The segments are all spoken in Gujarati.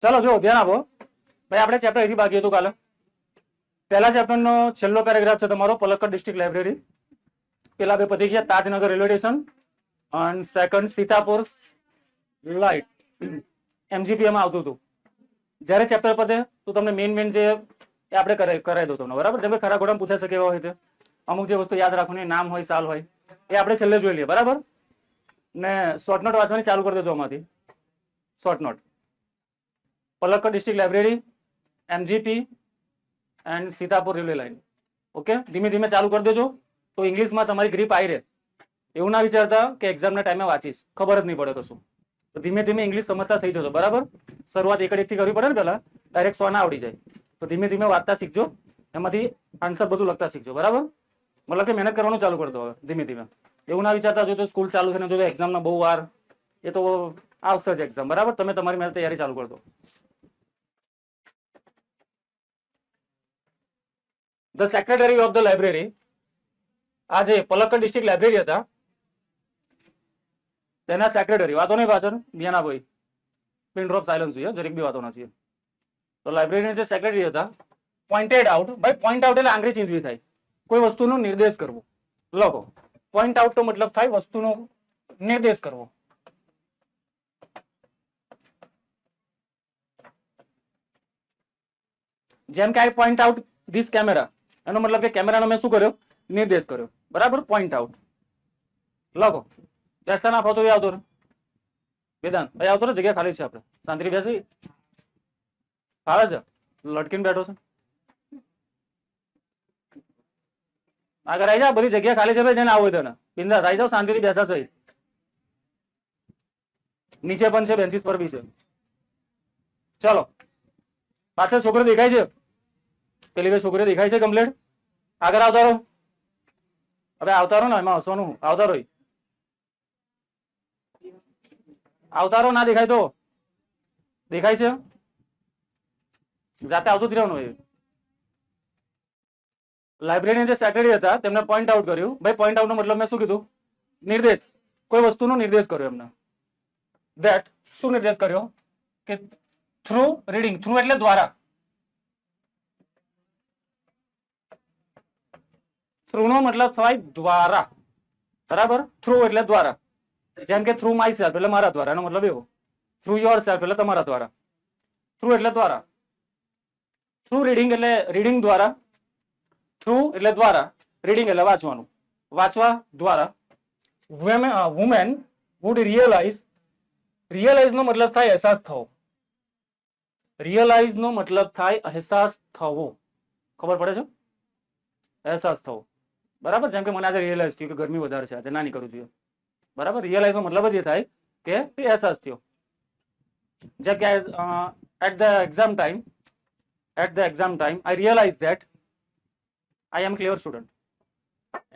ચાલો જો ધ્યાન આપો ભાઈ, આપણે ચેપ્ટર અહીંથી બાકી હતું કાલે. પહેલા ચેપ્ટરનો છેલ્લો પેરેગ્રાફ છે તમારો પલક્કડ ડિસ્ટ્રિક્ટ લાઇબ્રેરી. પેલા બે પતી ગયા, તાજનગર રેલવે સ્ટેશન અને સેકન્ડ સીતાપુર લાઇટ MGPM માં આવતું હતું. જ્યારે ચેપ્ટર પતે તો તમને મેઇન જે એ આપણે કરાવી દો તમને, બરાબર. જેમ કે ખરા ખોટા પૂછાઈ શકે એવા હોય છે, અમુક જે વસ્તુ યાદ રાખવાની નામ હોય, સાલ હોય, એ આપણે છેલ્લે જોઈ લઈએ, બરાબર. ને શોર્ટ નોટ વાંચવાની ચાલુ કરી દેજો આમાંથી. Short note Palakkad district library, MGP and Sitapur railway line. Okay, ધીમે ધીમે ચાલુ કરી દેજો તો ઇંગ્લિશમાં તમારી ગ્રીપ આવી રહે. એવું ના વિચારતા કે એક્ઝામના ટાઈમે વાંચીશ, ખબર જ નહીં પડે કશું. તો ધીમે ધીમે ઇંગ્લિશ સમજતા થઈ જજો, બરાબર. શરૂઆત એક થી કરવી પડે ને, પેલા ડાયરેક્ટ 100 ના આવડી જાય. તો ધીમે ધીમે વાંચતા શીખજો, એમાંથી આન્સર બધું લખતા શીખજો, બરાબર. મતલબ કે મહેનત કરવાનું ચાલુ કરી દો હવે ધીમે ધીમે. એવું ના વિચારતા જો તો સ્કૂલ ચાલુ થઈને જો એક્ઝામના બહુ વાર, એ તો આવશે જ એક્ઝામ, બરાબર. તમે તમારી મહેનત તૈયારી ચાલુ કરી દો. The secretary of the library, આ જે પલક્કડ ડિસ્ટ્રિક્ટ લાઇબ્રેરી હતા તેના સેક્રેટરી, વાતો નહીં પાછળ ધ્યાન આપો, પિન ડ્રોપ સાયલન્સ જોઈએ, જરીક બી વાતો ના જોઈએ. તો લાઇબ્રેરીના જે સેક્રેટરી હતા, પોઇન્ટેડ આઉટ. ભાઈ પોઈન્ટ આઉટ એટલે આંગળી ચીંધવી થાય, કોઈ વસ્તુનો નિર્દેશ કરવો. લખો, પોઈન્ટ આઉટ તો મતલબ થાય વસ્તુનો નિર્દેશ કરવો. જેમ કે આઈ પોઈન્ટ આઉટ ધીસ કેમેરા, એનો મતલબ કે કેમેરાનો મેં શું કર્યો, નિર્દેશ કર્યો, બરાબર. પોઈન્ટ આઉટ લખો. બેસતા ના ફાવતો આવતો રહે, વેદાંત ભાઈ આવતો રહે, જગ્યા ખાલી છે, આપણે શાંતિથી બેસી ફાવે છે, લટકીને બેઠો છે. આગળ આવી જાવ, બધી જગ્યા ખાલી છે ભાઈ, જેને આવું હોય તેને બિંદાસ આવી જાવ, શાંતિથી બેસા છે. નીચે પણ છે, બેન્ચીસ પર બી છે. ચલો, પાછળ છોકરો દેખાય છે, પેલી બે છોકરીઓ દેખાય છે કમ્પ્લીટ. આગળ આવતા રહો, હવે આવતા રહો ને, એમાં હસવાનું, આવતા રહો, આવતા રહો. ના દેખાય તો દેખાય છે, જાતે આવતું જ રહેવાનું. એ લાઇબ્રેરીના જે સેક્રેટરી હતા તેમને પોઈન્ટ આઉટ કર્યું. ભાઈ પોઈન્ટ આઉટ નો મતલબ મેં શું કીધું, નિર્દેશ, કોઈ વસ્તુનો નિર્દેશ કર્યો એમને. ધેટ શું નિર્દેશ કર્યો કે થ્રુ રીડિંગ, થ્રુ એટલે દ્વારા, થ્રુ નો મતલબ થાય દ્વારા, બરાબર. થ્રુ એટલે દ્વારા, જેમ કે થ્રુ માય સેલ્ફ એટલે મારા દ્વારા, એનો મતલબ એવો. થ્રુ યોર સેલ્ફ એટલે તમારા દ્વારા, થ્રુ એટલે દ્વારા. થ્રુ રીડિંગ એટલે રીડિંગ દ્વારા, થ્રુ એટલે દ્વારા, રીડિંગ એટલે વાંચવાનું, વાંચવા દ્વારા. વુમેન વુડ રિયલાઇઝ, રિયલાઇઝ નો મતલબ થાય અહેસાસ થવો, રિયલાઇઝ નો મતલબ થાય અહેસાસ થવો, ખબર પડે છે, અહેસાસ થવો, બરાબર. જેમ કે મને આજે રિયલાઇઝ થયું કે ગરમી વધારે છે, આજે ના નીકળવું જોઈએ, બરાબર. રિયલાઇઝ નો મતલબ જ એ થાય કે અહેસાસ થયો. જેમ કે at the exam time, I realise that I am clear student.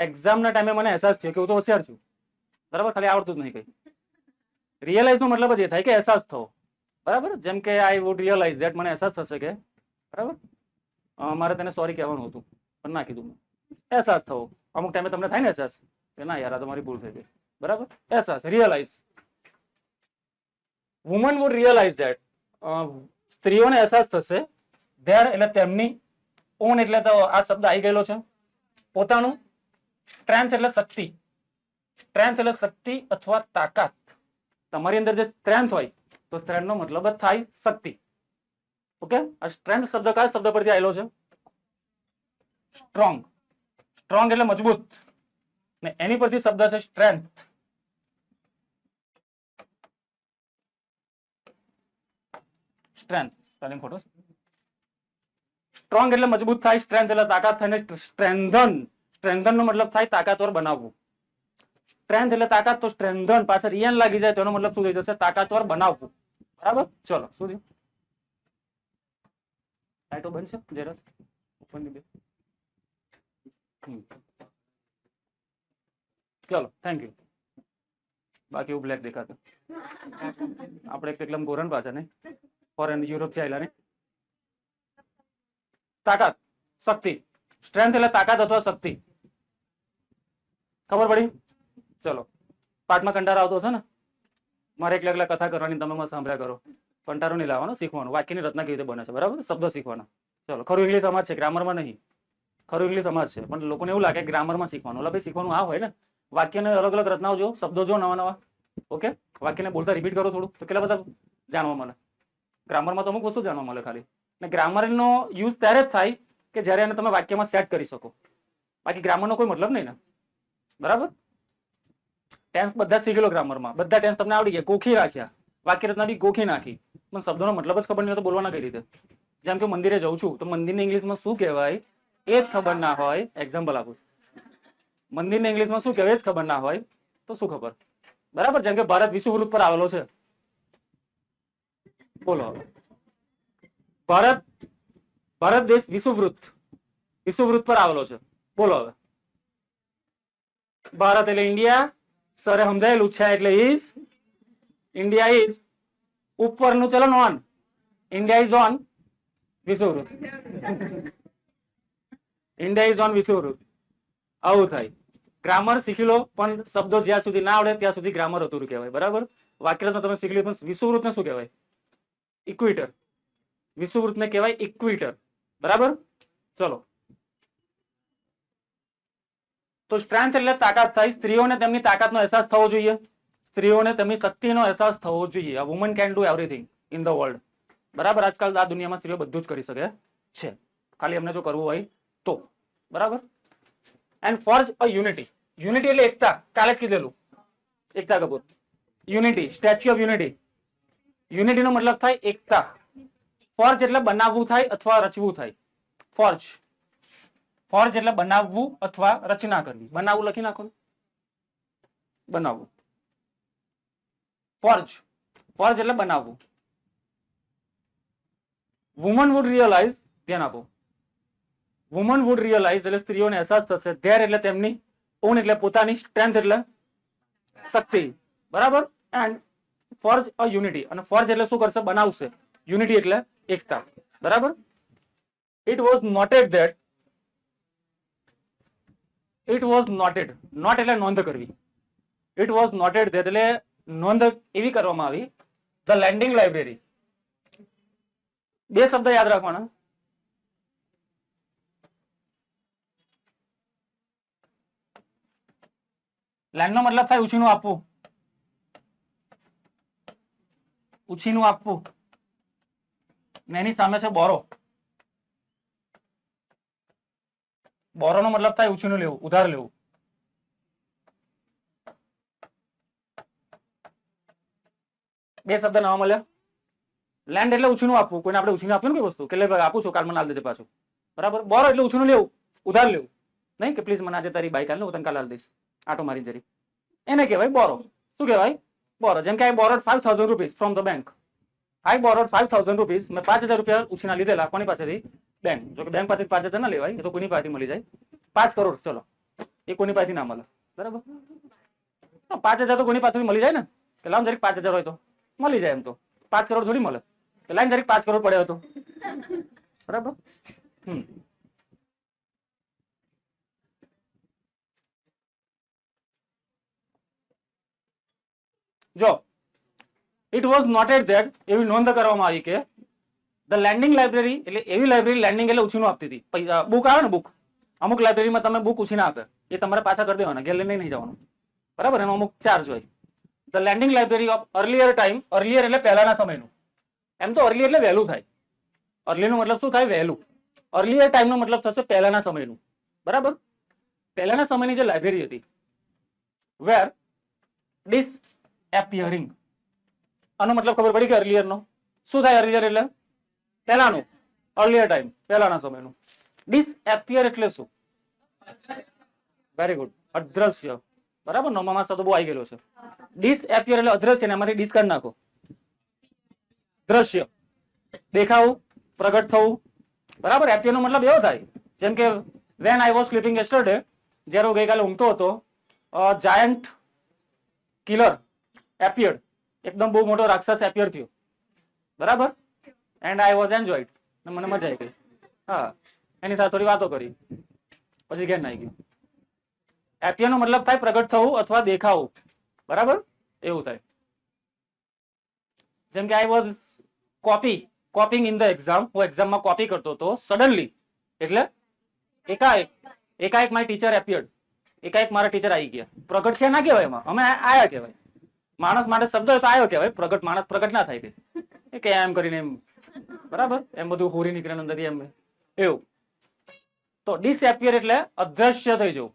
એક્ઝામના ટાઈમે મને અહેસાસ થયો કે હું તો હોશિયાર છું, બરાબર, ખાલી આવડતું જ નહીં કઈ. રિયલાઇઝ નો મતલબ જ એ થાય કે અહેસાસ થવો, બરાબર. જેમ કે આઈ વુડ રિયલાઇઝ ધેટ, મને અહેસાસ થશે કે, બરાબર, મારે તેને સોરી કહેવાનું હતું પણ ના કીધું મેં. અહેસાસ થવો, અમુક ટાઈમે તમને થાય ને અહેસાસ કે ના યાર આ તમારી ભૂલ થઈ ગઈ, બરાબર. અહેસાસ, realize. Woman would realize that, સ્ત્રીઓને અહેસાસ થશે, ધેર એટલે તેમની, ઓન એટલે તો આ શબ્દ આવી ગયેલો છે, પોતાનું. સ્ટ્રેન્થ એટલે શક્તિ, સ્ટ્રેન્થ એટલે શક્તિ અથવા તાકાત. તમારી અંદર જે સ્ટ્રેન્થ હોય તો સ્ટ્રેન્થ નો મતલબ જ થાય શક્તિ. ઓકે, આ સ્ટ્રેન્થ શબ્દ કયા શબ્દ પરથી આવેલો છે, સ્ટ્રોંગ. સ્ટ્રોંગ એટલે મજબૂત, ને એની પરથી શબ્દ છે સ્ટ્રેન્થ. સ્ટ્રેન્થ સ્પેલિંગ ખોટો. સ્ટ્રોંગ એટલે મજબૂત થાય, સ્ટ્રેન્થ એટલે તાકાત થાય, સ્ટ્રેન્થન, સ્ટ્રેન્થન નો મતલબ થાય તાકાતવર બનાવવું. સ્ટ્રેન્થ એટલે તાકાત, તો સ્ટ્રેન્થન પાછળ ઈએન લાગી જાય તો એનો મતલબ શું થઈ જશે, તાકાતવર બનાવવું, બરાબર. ચલો શું થયું, લાઈટો બંધ છે જરાક ઉપરની બે. ચલો થેન્ક યુ. બાકી એવું બ્લેક દેખાતું, આપણે એકદમ ગોરન પાછા નહીં, ફોરેન યુરોપ થી આવેલા ને. તાકાત, શક્તિ, સ્ટ્રેન્થ એટલે તાકાત અથવા શક્તિ, ખબર પડી. ચલો પાઠમાં કંટાળો આવતો હશે ને, મારે એકલા કથા કરવાની, તમે સાંભળ્યા કરો. કંટાળો નહીં લાવવાનો, શીખવાનું વાક્યની રચના કેવી રીતે બને છે, બરાબર, શબ્દો શીખવાના. ચલો, ખરું ઇંગ્લિશ સમાજ છે, ગ્રામરમાં નહીં. ખરું ઇંગ્લિશ સમાજ છે, પણ લોકોને એવું લાગે ગ્રામરમાં શીખવાનું. એટલે ભાઈ શીખવાનું આ હોય ને, વાક્યને અલગ અલગ રચનાઓ જો, શબ્દો જો નવા નવા. ઓકે, વાક્યને બોલતા રિપીટ કરો થોડું, તો કેટલા બધા જાણવા મળે. ગ્રામરમાં તો અમુક વસ્તુ જાણવા મળે ખાલી. અને ગ્રામરનો યુઝ ત્યારે જ થાય કે જ્યારે એને તમે વાક્યમાં સેટ કરી શકો. બાકી ગ્રામરનો કોઈ મતલબ નહીં ને, બરાબર. ટેન્સ બધા શીખી લો ગ્રામરમાં, બધા ટેન્સ તમને આવડી ગયા, ગોખી રાખ્યા, વાક્ય રચના બી ગોખી નાખી, પણ શબ્દોનો મતલબ જ ખબર નહીં હોય તો બોલવાના કઈ રીતે. જેમ કે મંદિરે જઉં છું તો મંદિરને ઇંગ્લિશમાં શું કહેવાય એ જ ખબર ના હોય, એક્ઝામ્પલ આપું છું, મંદિરને ઇંગ્લિશમાં શું કહેવાય એ જ ખબર ના હોય તો શું ખબર, બરાબર. જેમ કે ભારત વિષુવવૃત્ત પર આવેલો છે, બોલો ભારત, ભારત દેશ વિષુવવૃત્ત, વિષુવવૃત્ત પર આવેલો છે, બોલો હવે. ભારત એટલે ઇન્ડિયા, સરે સમજાયેલું છે એટલે ઇઝ, ઇન્ડિયા ઇઝ ઉપરનું ચલો ઓન, ઇન્ડિયા ઇઝ ઓન વિષુવવૃત્ત, ઇન્ડિયા ઇઝ ઓન વિષુવવૃત્ત. આવું થાય. ગ્રામર શીખી લો, પણ શબ્દો જ્યાં સુધી ના આવડે ત્યાં સુધી ગ્રામર અધૂરું કહેવાય, બરાબર. વાક્યરચના તમે શીખી લો, પણ વિષુવવૃત્તને શું કહેવાય? ઇક્વિટર. વિષુવવૃત્તને કહેવાય ઇક્વિટર, બરાબર. ચલો, તો સ્ટ્રેન્થ એટલે તાકાત થાય. સ્ત્રીઓને તેમની તાકાતનો અહેસાસ થવો જોઈએ, સ્ત્રીઓને તેમની શક્તિનો અહેસાસ થવો જોઈએ. આ woman can do everything in the world, બરાબર. આજકાલ આ દુનિયામાં સ્ત્રીઓ બધું જ કરી શકે છે, ખાલી એમને જો કરવું હોય તો, બરાબર. And forge a unity. Unity એટલે એકતા, કાલે જ કીધેલું, Ekta Kapoor. Unity, statue of unity. Unity નો મતલબ થાય એકતા. ફોર્જ એટલે બનાવવું થાય અથવા રચવું થાય. ફોર્જ, ફોર્જ એટલે બનાવવું અથવા રચના કરવી. બનાવવું લખી નાખો, બનાવવું. ફોર્જ, ફોર્જ એટલે બનાવવું. વુમન વુડ રિયલાઇઝ, ધ્યાન આપો, વુમન વુડ રિયલાઇઝ એટલે સ્ત્રીઓને અહેસાસ થશે. ધેર એટલે તેમની, ઓન એટલે પોતાની, સ્ટ્રેન્થ એટલે શક્તિ, બરાબર. એન્ડ ફોર્જ અ યુનિટી, અને ફોર્જ એટલે શું કરશે? બનાવશે. યુનિટી એટલે એકતા, બરાબર. It was noted that, it was noted, note એટલે નોંધ કરવી. ઇટ વોઝ નોટેડ ધેટ એટલે નોંધ એવી કરવામાં આવી. ધ લેન્ડિંગ લાઇબ્રેરી, બે શબ્દ યાદ રાખવાના. લેન્ડ નો મતલબ થાય ઉછીનું આપવું, ઉછીનું આપવું. ને એની સામે છે બોરો. બોરો નો મતલબ થાય ઉછીનું લેવું, ઉધાર લેવું. બે શબ્દ નવા મળ્યા. લેન્ડ એટલે ઉછીનું આપવું, કોઈને આપણે ઉછીનું આપ્યું ને કોઈ વસ્તુ, કે આપું છું, કાલ મને આલ દેજે પાછું, બરાબર. બોરો એટલે ઉછીનું લેવું, ઉધાર લેવું. નહીં કે પ્લીઝ મને આજે તારી બાઈક આલ ને હું તને કાલ આલ દઈશ, આટો મારી જરી, એને કહેવાય બોરો. શું કહેવાય? બોરો. જેમ કે I borrowed 5000 rupees from the bank. I borrowed 5000 rupees, મેં 5000 રૂપિયા ઉછીના લીધેલા. કોની પાસેથી? બેંક. જો કે બેંક પાસેથી 5000 ના લેવાય, એ તો કોઈની પાસેથી મળી જાય. 5 કરોડ, ચલો, એ કોની પાસેથી ના મળે, બરાબર. 5000 તો કોની પાસેથી મળી જાય ને, કે લાવ જરીક 5000 હોય તો મળી જાય. એમ તો 5 કરોડ થોડી મળે, કે લાઈન જરીક 5 કરોડ પડ્યો હતો, બરાબર. જો ઇટ વોઝ નોટેડ ધેટ, એવી નોંધ કરવામાં આવી કે ધ લેન્ડિંગ લાઇબ્રેરી એટલે એવી લાઇબ્રેરી, લેન્ડિંગ એટલે ઉછીનું આપતી હતી. પૈસા, બુક આવે ને, બુક. અમુક લાઇબ્રેરીમાં તમે બુક ઉછીના આપે, એ તમારે પાછા કરી દેવાના, ઘેર લઈને નહીં જવાનું, બરાબર. એનો અમુક ચાર્જ હોય. The landing library of earlier time. Earlier એટલે પહેલાના સમયનું. એમ તો અર્લિયર એટલે વહેલું થાય. અર્લી નો મતલબ શું થાય? વહેલું. અર્લિયર ટાઈમ નો મતલબ થશે પહેલાના સમયનું, બરાબર. પહેલાના સમયની જે લાઇબ્રેરી હતી, વેર ડિસ એપિયરિંગ. આનો મતલબ ખબર પડી કે અર્લિયર નો શું થાય? અર્લિયર એટલે પહેલાનું, અર્લિયર ટાઈમ પહેલાના સમયનું. ડિસએપિયર એટલે શું? વેરી ગુડ, અદ્રશ્ય, બરાબર. નોમામાં શબ્દ બહુ આવી ગયેલો છે. ડિસએપિયર એટલે અદ્રશ્ય, ને એમાંથી ડિસ કાઢી નાખો. દ્રશ્ય, દેખાવું, પ્રગટ થવું, બરાબર. એપિયર નો મતલબ એવો થાય, જેમ કે when I was sleeping yesterday, જ્યારે હું ગઈકાલે ઊંઘતો હતો, જાયન્ટ કિલર એપિયર્ડ, એકદમ બહુ મોટો રાક્ષસ એપિયર થયો, બરાબર. એન્ડ આઈ વોઝ એન્જોયડ, મને મજા આવી ગઈ. હા, એની સાથે થોડી વાતો કરી, પછી ઘેર નાઈ ગયું. એપિયર નો મતલબ થાય પ્રગટ થવું અથવા દેખાવું, બરાબર. એવું થાય. જેમ કે I was coping in the exam, હું એક્ઝામમાં કોપી કરતો હતો. સડનલી એટલે એકાએક માય ટીચર એપિયર્ડ, એકાએક મારા ટીચર આવી ગયા. પ્રગટ થયા ના કહેવાય, એમાં અમે આયા કહેવાય. માણસ માટે શબ્દ હોય તો આયો કહેવાય, પ્રગટ માણસ પ્રગટ ના થાય કે એમ કરીને એમ, બરાબર, એમ બધું હોરી નીકળે અંદરથી એમ એવું. તો ડિસએપિયર એટલે અદ્રશ્ય થઈ જવું.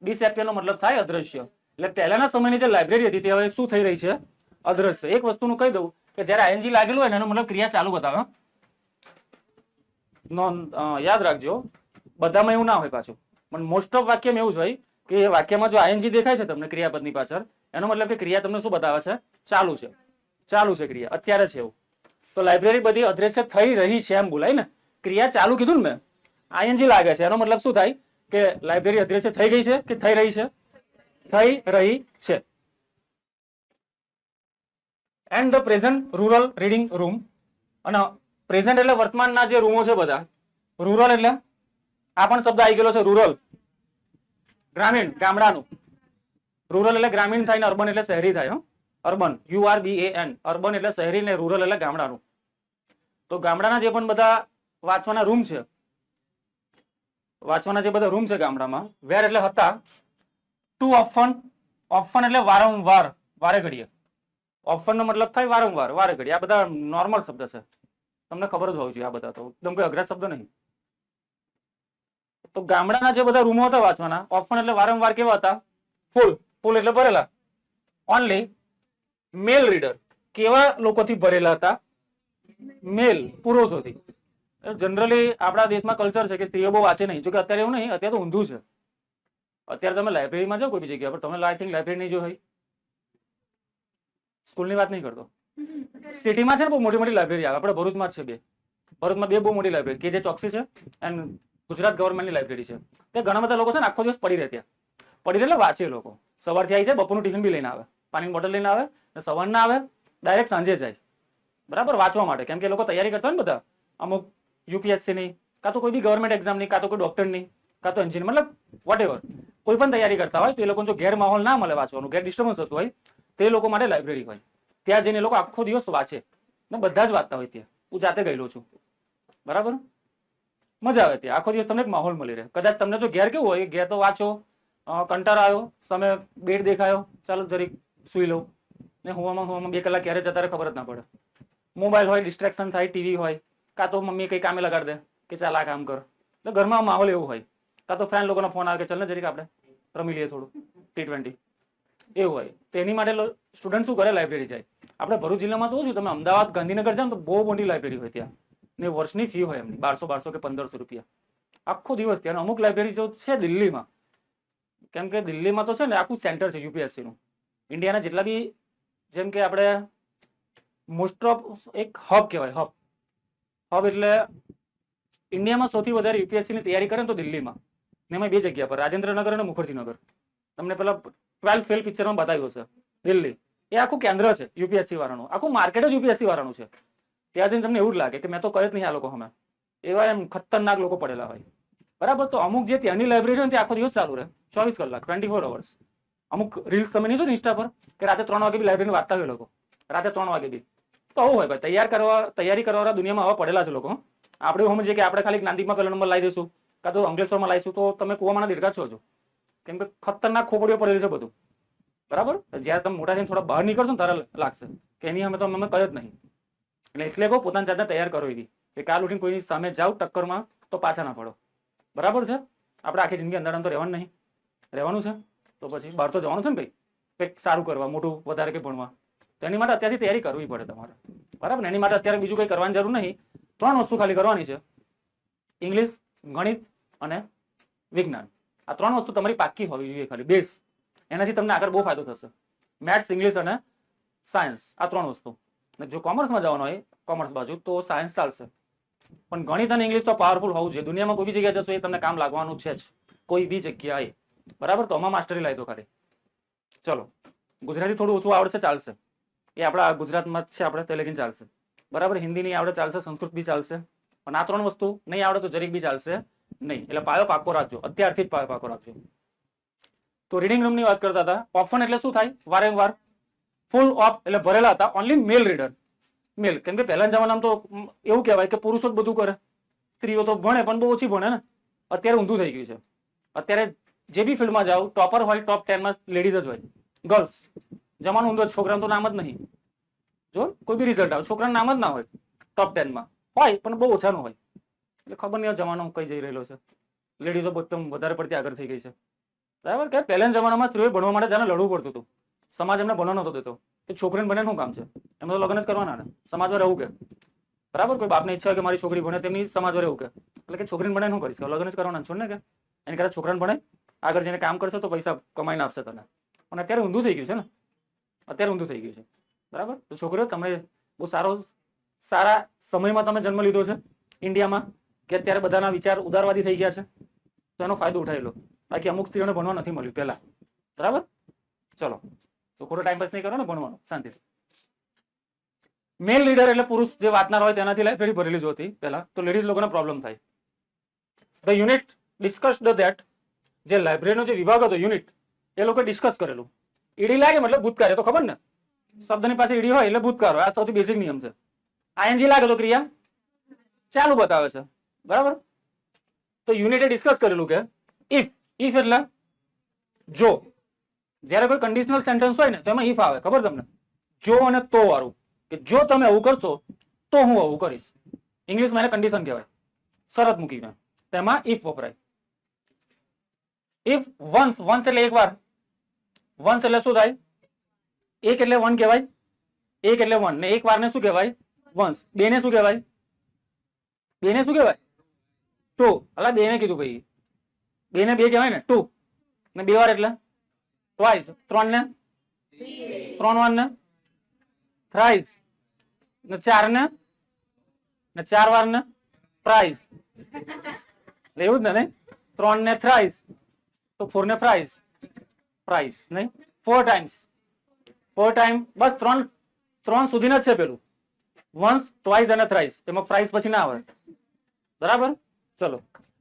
ડિસએપિયર નો મતલબ થાય અદ્રશ્ય. એટલે પહેલાના સમયની જે લાઇબ્રેરી હતી તે હવે શું થઈ રહી છે? અદ્રશ્ય. એક વસ્તુનું કહી દઉં કે જ્યારે આઈએનજી લાગેલું હોય એનો મતલબ ક્રિયા ચાલુ બતાવે. યાદ રાખજો, બધામાં એવું ના હોય પાછું, પણ મોસ્ટ ઓફ વાક્યમાં એવું જ હોય કે એ વાક્યમાં જો આઈએનજી દેખાય છે તમને ક્રિયાપદની પાછળ, એનો મતલબ કે ક્રિયા તમને શું બતાવે છે? ચાલુ છે, ચાલુ છે ક્રિયા, અત્યારે છે એવું. તો લાઇબ્રેરી બધી અદ્રશ્ય થઈ રહી છે એમ બોલાય ને. ક્રિયા ચાલુ કીધું ને મેં, આઈએનજી લાગે છે, એનો મતલબ શું થાય કે લાઇબ્રેરી અદ્રશ્ય થઈ ગઈ છે કે થઈ રહી છે? થઈ રહી છે. And the present rural reading room. અને પ્રેઝન્ટ એટલે વર્તમાનના જે રૂમો છે બધા. રૂરલ એટલે આ પણ શબ્દ આવી ગયેલો છે, રૂરલ, ગ્રામીણ, ગામડાનું. રૂરલ એટલે ગ્રામીણ થાય ને અર્બન એટલે શહેરી થાય. અર્બન, URBAN, અર્બન એટલે શહેરી ને રૂરલ એટલે ગામડાનું. તો ગામડાના જે પણ બધા વાંચવાના રૂમ છે, વાંચવાના જે બધા રૂમ છે ગામડામાં, વેર એટલે હતા, ટુ ઓફન, ઓફન એટલે વારંવાર, વારે ઘડીએ. ઓફન નો મતલબ થાય વારંવાર, વારે ઘડીએ. આ બધા નોર્મલ શબ્દ છે, તમને ખબર જ હોવી જોઈએ. આ બધા તો એકદમ કોઈ અઘરા શબ્દ નહીં. તો ગામડાના જે બધા રૂમો હતા વાંચવાના, ઓફન એટલે વારંવાર કેવા હતા? ફૂલ, ફૂલ એટલે ભરેલા. ઓનલી મેલ રીડર, કેવા લોકોથી ભરેલા હતા? મેલ, પુરુષોથી. જનરલી આપણા દેશમાં કલ્ચર છે કે સ્ત્રીઓ બહુ વાંચે નહીં, જોકે અત્યારે એવું નહીં, અત્યારે તો ઊંધું છે. અત્યારે તમે લાઇબ્રેરીમાં જાઓ કોઈ બી જગ્યા પર, તમે આઈ થિંક લાઇબ્રેરી નહીં જો હોય, સ્કૂલની વાત નહીં કરતો, સિટીમાં છે ને બહુ મોટી મોટી લાઇબ્રેરી આવે. આપણે ભરૂચમાં જ છે બે, ભરૂચમાં બે બહુ મોટી લાઇબ્રેરી, કે જે ચોકસી છે એન્ડ ગુજરાત ગવર્મેન્ટની લાઇબ્રેરી છે. તે ઘણા બધા લોકો છે ને આખો દિવસ પડી રહે ત્યાં, પડી રહે એટલે વાંચે લોકો. સવારથી આવી જાય, બપોરનું ટિફિન બી લઈને આવે, પાણીની બોટલ લઈને આવે, સવારના આવે, ડાયરેક્ટ સાંજે જાય, બરાબર, વાંચવા માટે. કેમ કે લોકો તૈયારી કરતા હોય ને બધા, અમુક યુપીએસસી ની, કાં તો કોઈ બી ગવર્મેન્ટ એક્ઝામની, કાં તો કોઈ ડોક્ટરની, કાં તો એન્જિનિયર, મતલબ વોટેવર કોઈ પણ તૈયારી કરતા હોય, તો એ લોકો જો ઘેર માહોલ ના મળે વાંચવાનું, ઘેર ડિસ્ટર્બન્સ થતું હોય, તે લોકો માટે લાઇબ્રેરી હોય. ત્યાં જઈને લોકો આખો દિવસ વાંચે ને બધા જ વાંચતા હોય ત્યાં. હું જાતે ગયેલો છું, બરાબર, મજા આવે ત્યાં. આખો દિવસ તમને એક માહોલ મળી રહે. કદાચ તમને જો ઘેર કેવું હોય, ઘેર તો વાંચો, કંટાળો આવ્યો, સામે બેડ દેખાયો, ચાલો જરીક સુઈ લઉં, ને હુવામાં 2 કલાક ક્યારે જતા રહે ખબર જ ના પડે. મોબાઈલ હોય, ડિસ્ટ્રેક્શન થાય, ટીવી હોય, કાં તો મમ્મી કંઈ કામે લગાડી દે કે ચાલ આ કામ કર, એટલે ઘરમાં માહોલ એવું હોય. કાં તો ફ્રેન્ડ લોકોનો ફોન આવે કે ચાલ ને જરીક આપણે રમી લઈએ થોડું T20, એવું હોય. તો એની માટે સ્ટુડન્ટ શું કરે? લાઇબ્રેરી જાય. આપણે ભરૂચ જિલ્લામાં તો શું, તમે અમદાવાદ, ગાંધીનગર જાઓ તો બહુ મોટી લાઇબ્રેરી હોય ત્યાં, ને વર્ષની ફી હોય એમની 1200 કે 1500 રૂપિયા આખો દિવસ ત્યાં. અમુક લાઇબ્રેરી જો છે દિલ્હીમાં, કેમ કે દિલ્હીમાં તો છે ને આખું સેન્ટર છે યુપીએસસી નું. ઇન્ડિયાના જેટલા બી, જેમ કે આપણે મોસ્ટ ઓફ એક હબ કહેવાય, હબ. હબ એટલે ઇન્ડિયામાં સૌથી વધારે યુપીએસસી ની તૈયારી કરે ને તો દિલ્હીમાં, ને એમાં 2 જગ્યા પર, રાજેન્દ્રનગર અને મુખર્જીનગર. તમને પેલા 12th ફેલ પિક્ચરમાં બતાવ્યું હશે. દિલ્હી એ આખું કેન્દ્ર છે યુપીએસસી વાળાનું, આખું માર્કેટ જ યુપીએસસી વાળાનું છે. ત્યાં જઈને તમને એવું જ લાગે કે મેં તો કહે જ નહીં આ લોકો, અમે એવા એમ ખતરનાક લોકો પડેલા હોય, બરાબર. તો અમુક જે ત્યાંની લાઇબ્રેરી હોય ને તે આખો દિવસ ચાલુ રહે, 24 કલાક, 24 અવર્સ. અમુક રીલ્સ તમે નહીં જો ઇન્સ્ટા પર કે રાતે 3 વાગે બી લાઇબ્રેરી વાંચતા હોય લોકો, રાતે 3 વાગે બી. તો આવું હોય ભાઈ, તૈયારી કરવા દુનિયામાં આવા પડેલા છે લોકો. આપણે એવું સમજીએ કે આપણે ખાલી જ્ઞાનદીપમાં પહેલો નંબર લાવી દઈશું, કાં તો અંકલેશ્વરમાં લાવીશું, તો તમે કુવામાંના દેડકા છો. કેમ કે ખતરનાક ખોપડીઓ પડેલી છે બધું, બરાબર. જ્યારે તમે મોટા થઈને થોડા બહાર નીકળશો ને ત્યારે લાગશે કે એની અમે તો અમે કહે જ નહીં. એટલે કહો પોતાની જાતને તૈયાર કરો એવી કે કાલ ઉઠીને કોઈની સામે જાઓ ટક્કરમાં તો પાછા ના પડો, બરાબર છે. આપણે આખી જિંદગી અંદર તો રહેવાનું નહીં, રહેવાનું છે તો પછી બહાર તો જવાનું છે ને ભાઈ, કંઈક સારું કરવા, મોટું વધારે કે ભણવા. તો એની માટે અત્યારથી તૈયારી કરવી પડે તમારે, બરાબર ને. એની માટે અત્યારે બીજું કંઈ કરવાની જરૂર નહીં. 3 વસ્તુ ખાલી કરવાની છે: ઇંગ્લિશ, ગણિત અને વિજ્ઞાન. આ 3 વસ્તુ તમારી પાક્કી હોવી જોઈએ, ખાલી બેઝ. એનાથી તમને આગળ બહુ ફાયદો થશે. મેથ્સ, ઇંગ્લિશ અને સાયન્સ, આ 3 વસ્તુ. જો કોમર્સમાં જવાનું હોય, કોમર્સ બાજુ, તો સાયન્સ ચાલશે, પણ ગણિત અને ઇંગ્લિશ તો પાવરફુલ હોવું જોઈએ. દુનિયામાં કોઈ બી જગ્યાએ જશો એ તમને કામ લાગવાનું છે જ, કોઈ બી જગ્યાએ, બરાબર. તો આમાં માસ્ટરી લાવી દો ખાલી. ચલો, ગુજરાતી થોડું ઓછું આવડશે, ચાલશે, એ આપણા ગુજરાતમાં જ છે, આપણે તે લગીને ચાલશે, બરાબર. હિન્દી નહીં આવડે ચાલશે, સંસ્કૃત બી ચાલશે, પણ આ 3 વસ્તુ નહીં આવડે તો જરીક બી ચાલશે નહીં. એટલે પાયો પાકો રાખજો, અત્યારથી જ પાયો પાકો રાખજો. તો રીડિંગ રૂમની વાત કરતા હતા. ઓફન એટલે શું થાય? વારંવાર. ફૂલ ઓફ એટલે ભરેલા હતા. ઓનલી મેલ રીડર, મેલ. કેમ કે પહેલાના જમાનામાં તો એવું કહેવાય કે પુરુષો જ બધું કરે, સ્ત્રીઓ તો ભણે પણ બહુ ઓછી ભણે ને. અત્યારે ઊંધું થઈ ગયું છે. અત્યારે જે બી ફિલ્ડમાં જાઓ ટોપર હોય, ટોપ 10માં લેડીઝ જ હોય, ગર્લ્સ. જમાનો ઊંધો, છોકરાનું તો નામ જ નહીં. જો કોઈ બી રિઝલ્ટ આવે છોકરાનું નામ જ ના હોય ટોપ 10માં, હોય પણ બહુ ઓછાનું હોય. એટલે ખબર નહીં જમાનો કઈ જઈ રહેલો છે. લેડીઝો એકદમ વધારે પડતી આગળ થઈ ગઈ છે. બરાબર. કે પહેલાના જમાનામાં સ્ત્રીઓએ ભણવા માટે જાણે લડવું પડતું હતું. સમાજ એમને ભણવા નહોતો દેતો. કે છોકરીને ભણે શું કામ છે, એમને તો લગ્ન જ કરવાના ને. સમાજમાં રહેવું કે બરાબર. કોઈ બાપને ઈચ્છા હોય કે મારી છોકરી ભણે, તેમની સમાજમાં રહેવું કે એટલે કે છોકરીને ભણે શું કરીશ, લગ્ન જ કરવાના છો ને. કે એની કરતા છોકરાને ભણે, આગળ જઈને કામ કરશે તો પૈસા કમાઈને આપશે તને. અને અત્યારે ઊંધું થઈ ગયું છે ને. અત્યારે ઊંધું થઈ ગયું છે. બરાબર. તો છોકરીઓ તમે બહુ સારા સમયમાં તમે જન્મ લીધો છે ઇન્ડિયામાં, કે અત્યારે બધાના વિચાર ઉદારવાદી થઈ ગયા છે, તો એનો ફાયદો ઉઠાવી લો. બાકી અમુક સ્ત્રીઓને ભણવા નથી મળ્યું પહેલા. બરાબર. ચલો, તો ખોટો ટાઈમ પાસ નહીં કરો ને, ભણવાનો શાંતિથી. મેલ લીડર એટલે પુરુષ જે વાતનાર હોય તેનાથી લાઇબ્રેરી ભરેલી જ હતી પહેલા, તો લેડીઝ લોકોને પ્રોબ્લેમ થાય. ધ યુનિટ ડિસ્કસ્ડ ધેટ, જે લાઇબ્રેરીનો જે વિભાગ હતો યુનિટ, એ લોકો ડિસ્કસ કરેલું. ઈડી લાગે મતલબ ભૂતકાળ, એ તો ખબર ને, શબ્દની પાસે ઈડી હોય એટલે ભૂતકાળ હોય. આ સૌથી બેઝિક નિયમ છે. આઈએનજી લાગે તો ક્રિયા ચાલુ બતાવે છે. બરાબર. તો યુનિટે ડિસ્કસ કરેલું કે ઇફ એટલે જો. જ્યારે કોઈ કન્ડિશનલ સેન્ટેન્સ હોય ને તો એમાં ઇફ આવે, ખબર તમને, જો અને તો વાળું, કે જો તમે આવું કરશો તો હું આવું કરીશ. ઇંગ્લિશમાં એને કન્ડિશન કહેવાય, શરત મૂકીને. તેમાં ઇફ વપરાય. ઇફ વન્સ, વન્સ એટલે એક વાર. વન્સ એટલે શું થાય, એક એટલે વન કહેવાય, એક એટલે વન, ને એક વાર ને શું કહેવાય, વન્સ. બે ને શું કહેવાય, બે ને શું કહેવાય, ટુ. અલા બે ને કીધું ભાઈ, બે ને બે કહેવાય ને, ટુ. ને બે વાર એટલે ટ્વાઇસ. ત્રણ ને ત્રણ વાર ને થ્રાઇસ. ને ચાર ને ચાર વાર ને પ્રાઇસ. એવું જ ને. ત્રણ ને થ્રાઇસ તો ફોર ને પ્રાઇસ. પ્રાઇસ નહીં, ફોર ટાઈમ્સ. ફોર ટાઈમ બસ ત્રણ સુધીના જ છે પેલું. વન્સ, ટ્વાઇસ અને થ્રાઇસ. એમાં પ્રાઇસ પછી ના આવે. બરાબર. ચલો,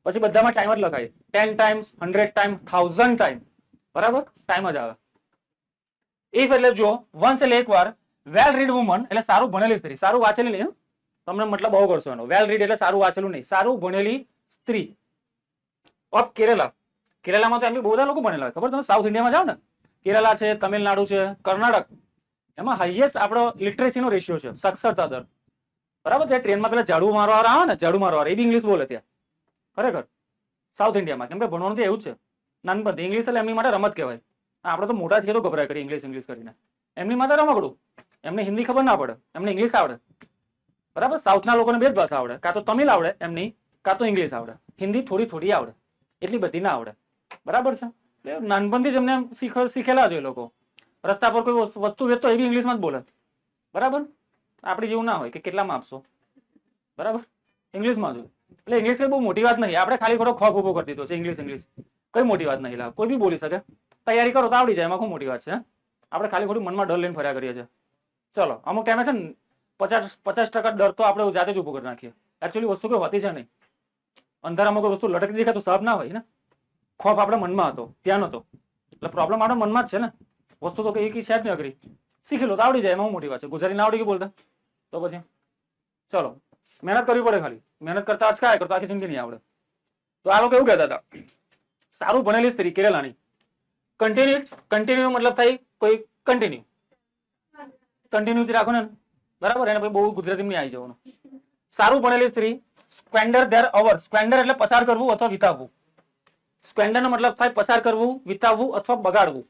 પછી બધામાં ટાઈમ જ લખાય. 10 ટાઈમ્સ, 100 ટાઈમ, 1000 ટાઈમ. બરાબર. ટાઈમ જ આવે. ઇફ એટલે જો, વન્સ એટલે એક વાર, વેલ રીડ વુમન એટલે સારું ભણેલી સ્ત્રી. સારું વાંચેલી નહીં, તમને મતલબ બહુ કરશો એનો. વેલ રીડ એટલે સારું વાંચેલું નહીં, સારું ભણેલી સ્ત્રી. ઓફ કેરેલા. કેરેલામાં તો એમ બી બહુ બધા લોકો ભણેલા હોય. ખબર તમે સાઉથ ઇન્ડિયામાં જાઓ ને, કેરેલા છે, તમિલનાડુ છે, કર્ણાટક, એમાં હાઈએસ્ટ આપણો લિટરેસીનો રેશિયો છે, સાક્ષરતા દર. બરાબર. ત્યાં ટ્રેનમાં પેલા ઝાડુ મારવા આવે ને, ઝાડુ મારવા એ બી ઇંગ્લિશ બોલે ત્યાં. ખરેખર સાઉથ ઇન્ડિયામાં. કેમ કે ભણવાનું તો એવું જ છે નાનપણથી. ઇંગ્લિશ એટલે એમની માટે રમત કહેવાય. આપણે તો મોટા થઈએ તો ગભરાય કરી ઇંગ્લિશ કરીને. એમની માટે રમકડું. એમને હિન્દી ખબર ના પડે, એમને ઇંગ્લિશ આવડે. બરાબર. સાઉથના લોકોને બે જ ભાષા આવડે, કાં તો તમિલ આવડે એમની, કાં તો ઇંગ્લિશ આવડે. હિન્દી થોડી થોડી આવડે, એટલી બધી ના આવડે. બરાબર છે. એટલે નાનપણથી જ એમને શીખેલા છે એ લોકો. રસ્તા પર કોઈ વસ્તુ વેચતો એ બી ઇંગ્લિશમાં જ બોલે. બરાબર. આપણી જેવું ના હોય કે કેટલામાં આપશો. બરાબર. ઇંગ્લિશમાં જ. એટલે ઇંગ્લિશ કઈ બહુ મોટી વાત નહીં. આપણે ખાલી ખોટો ખોફ ઉભો કરી દીધો છે. ઇંગ્લિશ કઈ મોટી વાત નહીં. કોઈ બી બોલી શકે. તૈયારી કરો તો આવડી જાય, એમાં શું મોટી વાત છે. આપણે ખાલી ખોટું મનમાં ડર લઈને ફર્યા કરીએ છીએ. ચલો, અમુક ટાઈમે છે ને 50% ડર તો આપણે જાતે જ ઉભો કરી નાખીએ. એકચ્યુઅલી વસ્તુ કોઈ હોતી છે નહીં. અંધારામાં કોઈ વસ્તુ લટકતી દેખાય તો સાહેબ ના હોય ને. ખોફ આપણે મનમાં હતો, ત્યાં નતો. એટલે પ્રોબ્લેમ આપણે મનમાં જ છે ને. વસ્તુ તો કઈ છે જ નહીં અઘરી. શીખી લો તો આવડી જાય, એમાં શું મોટી વાત છે. ગુજરાતી ના આવડી ગઈ બોલતા તો પછી ચલો, મહેનત કરવી પડે. ખાલી મહેનત કરતા અચકાય કરતા આખી જિંદગી નહીં આવડે. તો આ લોકો એવું કહેતા હતા, સારું ભણેલી સ્ત્રી કેરેલાની. કન્ટિન્યુ મતલબ થાય કોઈ કન્ટિન્યુ જ રાખો ને. બરાબર. એને બહુ ગુજરાતી નહીં આવી જવાનું. સારું ભણેલી સ્ત્રી સ્ક્વેન્ડર ધેર અવર. સ્ક્વેન્ડર એટલે પસાર કરવું અથવા વિતાવવું. સ્ક્વેન્ડર નો મતલબ થાય પસાર કરવું, વિતાવવું અથવા બગાડવું.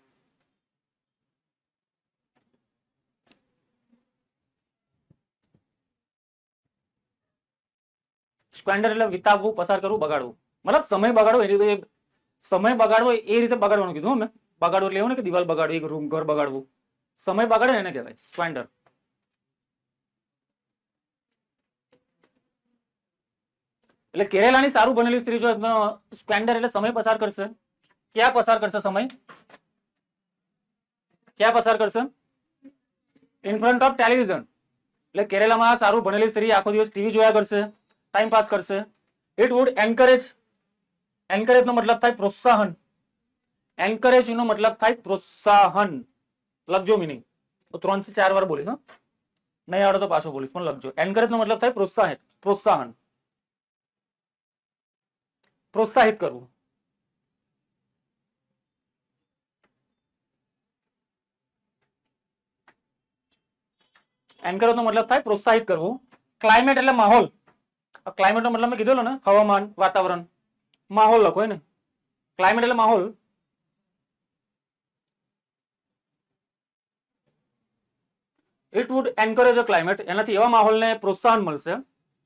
સ્ક્વેન્ડર એટલે વિતાવવું, પસાર કરવું, બગાડવું. મતલબ સમય બગાડવો. સમય બગાડવો એ રીતે બગાડવાનું કીધું મેં. બગાડવું એટલે એવું ને કે દિવાલ બગાડવી, એક રૂમ ઘર બગાડવું. સમય બગાડે એને કહેવાય સ્ક્વેન્ડર. એટલે કેરેલાની સારું બનેલી સ્ત્રી જો સ્ક્વેન્ડર એટલે સમય પસાર કરશે. ક્યાં પસાર કરશે સમય? ક્યાં પસાર કરશે? In front of television. એટલે કેરેલામાં સારું ભણેલી સ્ત્રી આખો દિવસ ટીવી જોયા કરશે, ટાઈમ પાસ કરશે. It would encourage. એન્કરેજ નો મતલબ થાય પ્રોત્સાહન. એન્કરેજ નો મતલબ થાય પ્રોત્સાહન. લખજો મિનિંગ. તો 3 થી 4 વાર બોલીશ. નહીં આવડે તો પાછો બોલીશ પણ લખજો. એન્કરેજ નો મતલબ થાય પ્રોત્સાહિત, પ્રોત્સાહન, પ્રોત્સાહિત કરવું. એન્કરેજ નો મતલબ થાય પ્રોત્સાહિત કરવું. ક્લાઇમેટ એટલે માહોલ. ક્લાઇમેટ નો મતલબ મેં કીધેલો ને, હવામાન, વાતાવરણ. માહોલ લખો ને, ક્લાઇમેટ એટલે માહોલ. It would encourage a climate, એનાથી એવા માહોલને પ્રોત્સાહન મળશે,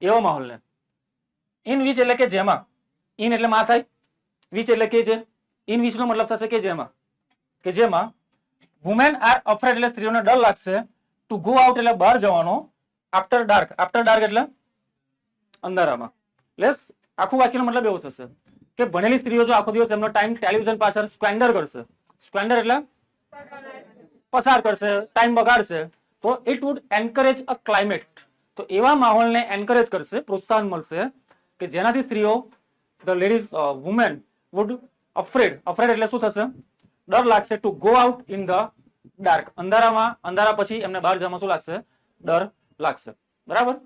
એવા માહોલને. ઇન વિચ એટલે કે જેમાં, ઇન એટલે માં થાય, વિચ એટલે કે જે, ઇન વિચ નો મતલબ થશે કે જેમાં, કે જેમાં વુમેન આર અફ્રેડ એટલે સ્ત્રીઓને ડર લાગશે, ટુ ગો આઉટ એટલે બહાર જવાનો, આફ્ટર ડાર્ક, આફ્ટર ડાર્ક એટલે અંધારામાં. એટલે આખું વાક્યનો મતલબ એવો થશે કે ભણેલી સ્ત્રીઓ જો આખો દિવસ એમનો ટાઈમ ટેલિવિઝન પાછળ સ્ક્વેન્ડર કરશે, સ્ક્વેન્ડર એટલે પસાર કરશે, ટાઈમ બગાડશે, તો it would encourage a climate, તો એવા માહોલને એન્કરેજ કરશે, પ્રોત્સાહન મળશે કે જેનાથી સ્ત્રીઓ, the ladies, women would afraid, afraid એટલે શું થશે, ડર લાગશે, to go out in the dark, અંધારામાં, અંધારા પછી એમને બહાર જવામાં શું લાગશે, ડર લાગશે. બરાબર.